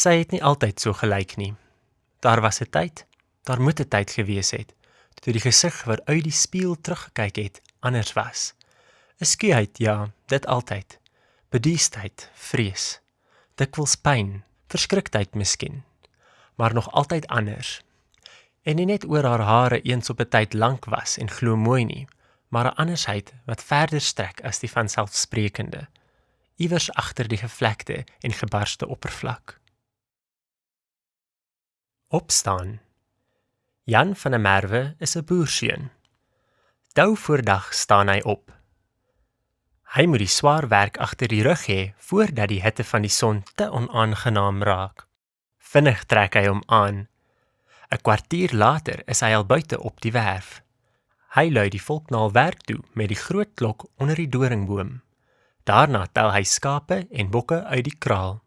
Sy het nie altyd so gelyk nie. Daar was 'n tyd, daar moet 'n tyd gewees het, toe die gesig wat uit die spieël teruggekyk het, anders was. 'n Skuwheid, ja, dit altyd. Beduusdheid, vrees. Dikwels pyn, verskriktheid miskien, maar nog altyd anders. En nie net oor haar hare eens op 'n tyd lank was en glo mooi nie, maar 'n andersheid wat verder strek as die vanselfsprekende, iewers agter die gevlekte en gebarste oppervlak. Opstaan. Jan van der Merwe is 'n boerseun. Dou voor dag staan hy op. Hy moet die swaar werk agter die rug hê voordat die hitte van die son te onaangenaam raak. Vinnig trek hy hom aan. 'n Kwartier later is hy al buite op die werf. Hy lui die volknaal werk toe met die groot klok onder die doringboom. Daarna tel hy skape en bokke uit die kraal.